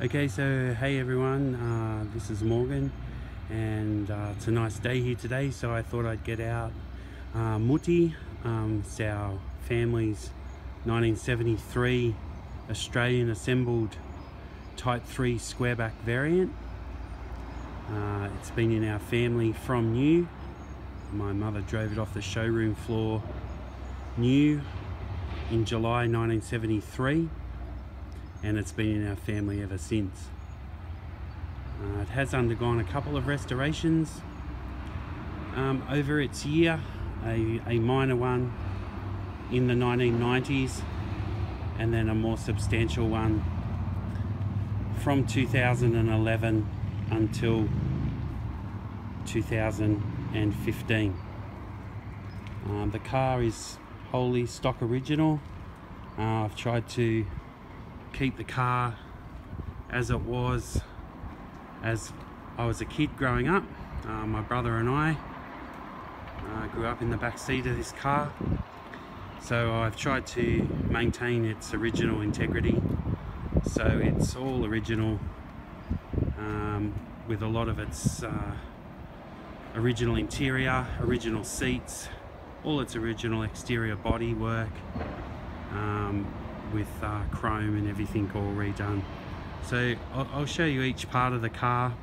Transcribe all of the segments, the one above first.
Okay, so hey everyone, this is Morgan, and it's a nice day here today, so I thought I'd get out Mutti. It's our family's 1973 Australian assembled Type 3 Squareback variant. It's been in our family from new. My mother drove it off the showroom floor new in July 1973. And it's been in our family ever since. It has undergone a couple of restorations over its year, a minor one in the 1990s, and then a more substantial one from 2011 until 2015. The car is wholly stock original. I've tried to keep the car as it was as I was a kid growing up. My brother and I grew up in the back seat of this car, so I've tried to maintain its original integrity, so it's all original, with a lot of its original interior, original seats, all its original exterior body work, with chrome and everything all redone. So I'll show you each part of the car.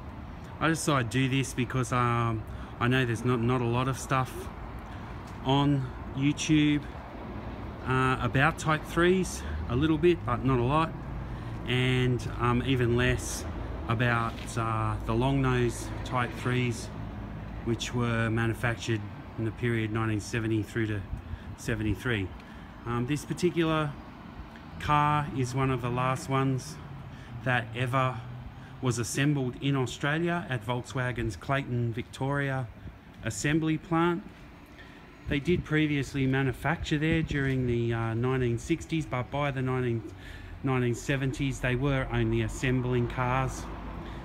I just thought I'd do this because I know there's not a lot of stuff on YouTube about Type 3s, a little bit but not a lot, and even less about the long nose Type 3s, which were manufactured in the period 1970 through to 73. This particular car is one of the last ones that ever was assembled in Australia at Volkswagen's Clayton, Victoria assembly plant. They did previously manufacture there during the 1960s, but by the 1970s they were only assembling cars.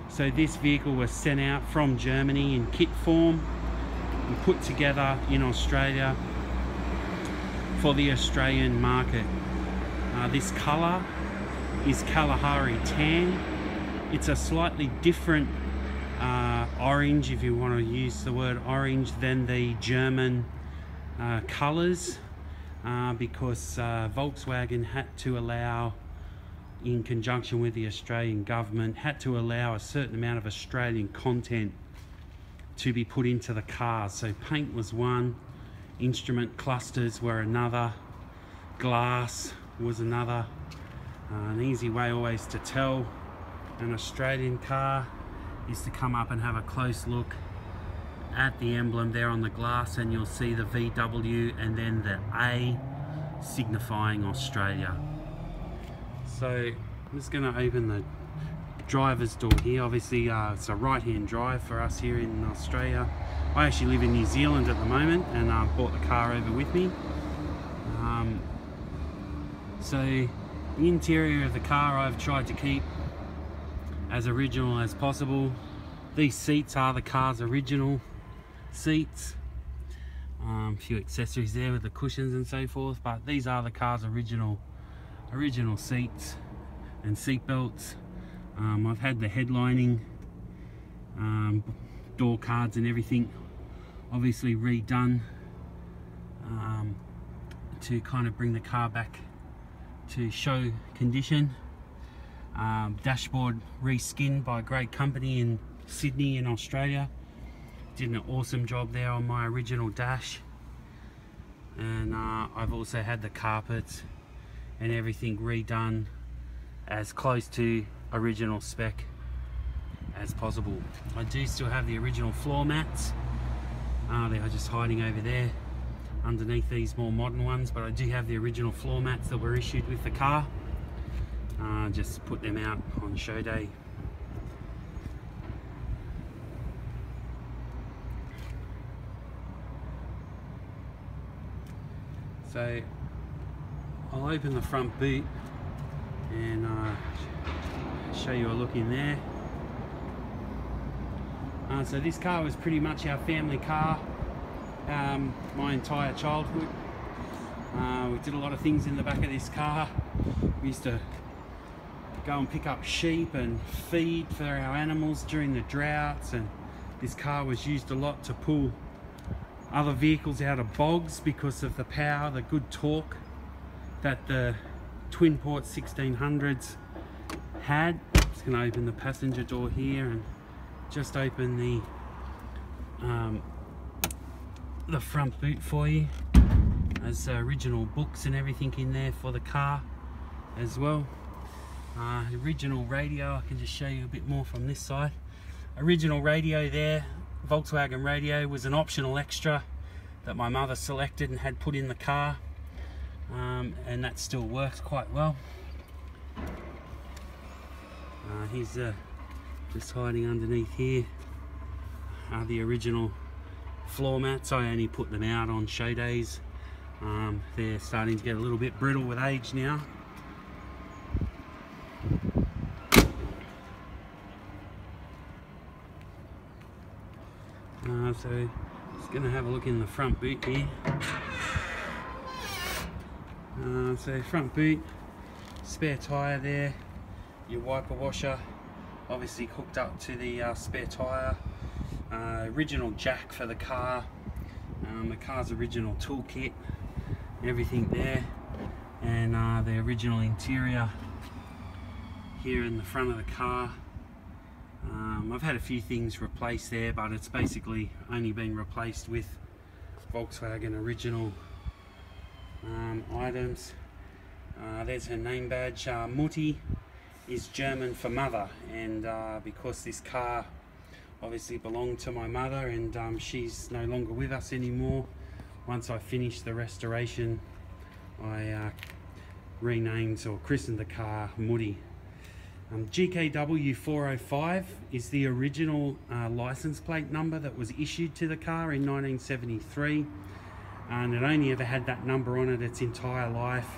So this vehicle was sent out from Germany in kit form and put together in Australia for the Australian market. This colour is Kalahari tan. It's a slightly different orange, if you want to use the word orange, than the German colours, because Volkswagen had to allow, in conjunction with the Australian government, had to allow a certain amount of Australian content to be put into the cars. So paint was one, instrument clusters were another, glass was another. An easy way always to tell an Australian car is to come up and have a close look at the emblem there on the glass, and you'll see the VW and then the A signifying Australia. So I'm just going to open the driver's door here. Obviously it's a right-hand drive for us here in Australia. I actually live in New Zealand at the moment, and I've brought the car over with me. So the interior of the car I've tried to keep as original as possible. These seats are the car's original seats. A few accessories there with the cushions and so forth, but these are the car's original seats and seat belts. I've had the headlining, door cards and everything obviously redone to kind of bring the car back to show condition. Dashboard reskinned by a great company in Sydney in Australia. Did an awesome job there on my original dash, and I've also had the carpets and everything redone as close to original spec as possible. I do still have the original floor mats. They are just hiding over there underneath these more modern ones, but I do have the original floor mats that were issued with the car. Just put them out on show day. So I'll open the front boot and show you a look in there. So this car was pretty much our family car my entire childhood. We did a lot of things in the back of this car. We used to go and pick up sheep and feed for our animals during the droughts, and this car was used a lot to pull other vehicles out of bogs because of the power, the good torque that the twin port 1600s had. I'm just going to open the passenger door here and just open the front boot for you. There's original books and everything in there for the car as well. Original radio, I can just show you a bit more from this side. Original radio there, Volkswagen radio, was an optional extra that my mother selected and had put in the car, and that still works quite well. He's just hiding underneath here. The original floor mats, I only put them out on show days. They're starting to get a little bit brittle with age now. So just going to have a look in the front boot here. So front boot, spare tyre there, your wiper washer obviously hooked up to the spare tyre, original jack for the car, the car's original toolkit, everything there, and the original interior here in the front of the car. I've had a few things replaced there, but it's basically only been replaced with Volkswagen original items. There's her name badge. Mutti is German for mother, and because this car obviously belonged to my mother, and she's no longer with us anymore, once I finished the restoration, I renamed or christened the car Mutti. GKW 405 is the original license plate number that was issued to the car in 1973, and it only ever had that number on it its entire life,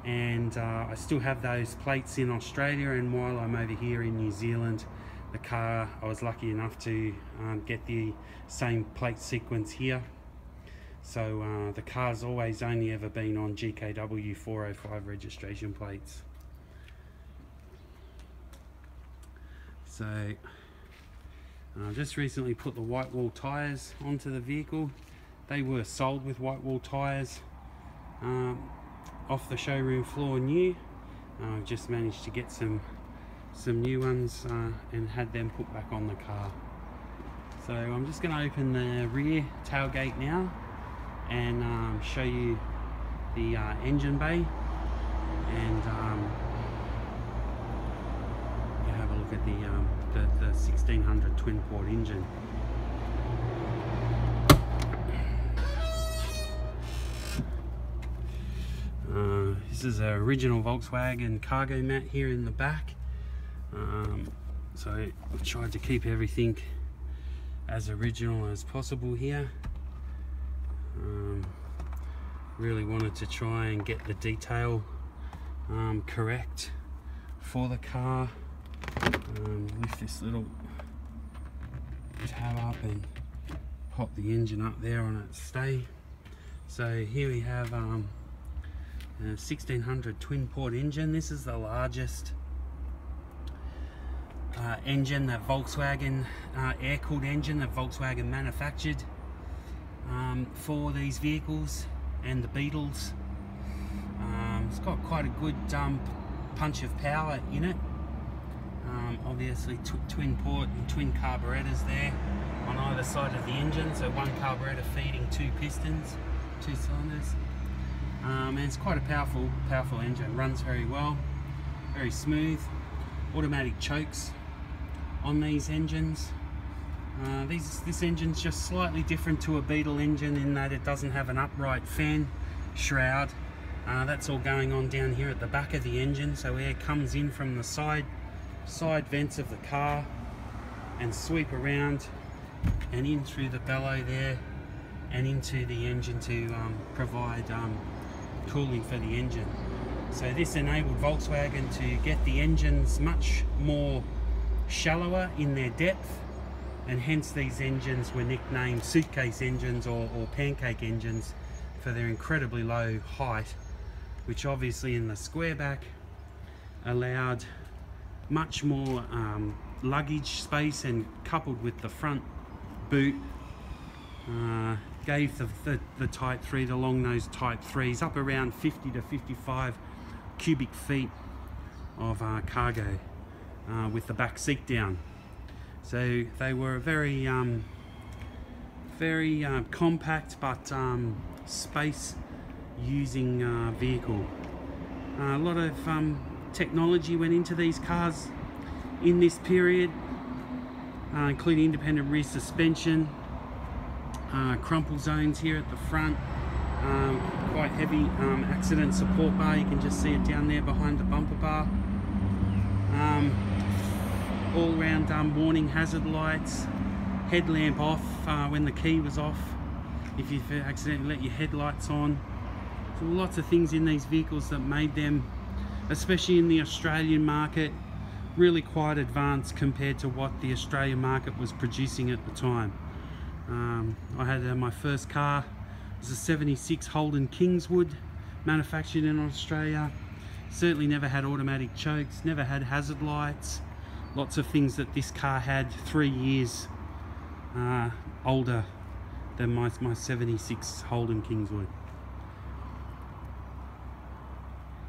and I still have those plates in Australia, and while I'm over here in New Zealand, the car, I was lucky enough to get the same plate sequence here. So the car's always only ever been on GKW 405 registration plates. So I just recently put the white wall tyres onto the vehicle. They were sold with white wall tyres off the showroom floor new. I've just managed to get some new ones and had them put back on the car. So I'm just going to open the rear tailgate now and show you the engine bay, and you have a look at the 1600 twin port engine. This is an original Volkswagen cargo mat here in the back. So I've tried to keep everything as original as possible here. Really wanted to try and get the detail correct for the car. Lift this little tab up and pop the engine up there on its stay. So here we have a 1600 twin port engine. This is the largest engine that Volkswagen, air-cooled engine that Volkswagen manufactured for these vehicles and the Beetles. It's got quite a good punch of power in it. Obviously twin port and twin carburetors there on either side of the engine, so one carburetor feeding two pistons, two cylinders, and it's quite a powerful engine. Runs very well, very smooth. Automatic chokes on these engines. This engine's just slightly different to a Beetle engine in that it doesn't have an upright fan shroud. That's all going on down here at the back of the engine, so air comes in from the side vents of the car and sweep around and in through the bellow there and into the engine to provide cooling for the engine. So this enabled Volkswagen to get the engines much more shallower in their depth, and hence these engines were nicknamed suitcase engines or pancake engines for their incredibly low height, which obviously in the Squareback allowed much more luggage space, and coupled with the front boot, gave the Type 3, the long nose Type 3s, up around 50 to 55 cubic feet of cargo with the back seat down. So they were a very compact but space using vehicle. A lot of technology went into these cars in this period, including independent rear suspension, crumple zones here at the front, quite heavy accident support bar. You can just see it down there behind the bumper bar. All round warning hazard lights, headlamp off when the key was off if you accidentally let your headlights on. So lots of things in these vehicles that made them, especially in the Australian market, really quite advanced compared to what the Australian market was producing at the time. I had my first car, it was a 76 Holden Kingswood, manufactured in Australia. Certainly never had automatic chokes, never had hazard lights. Lots of things that this car had 3 years older than my 76 Holden Kingswood.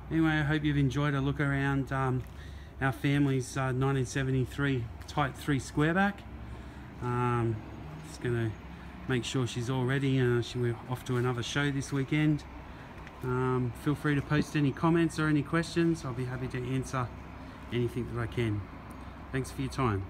Anyway, I hope you've enjoyed a look around our family's 1973 Type 3 Squareback. Just going to make sure she's all ready. We're off to another show this weekend. Feel free to post any comments or any questions. I'll be happy to answer anything that I can. Thanks for your time.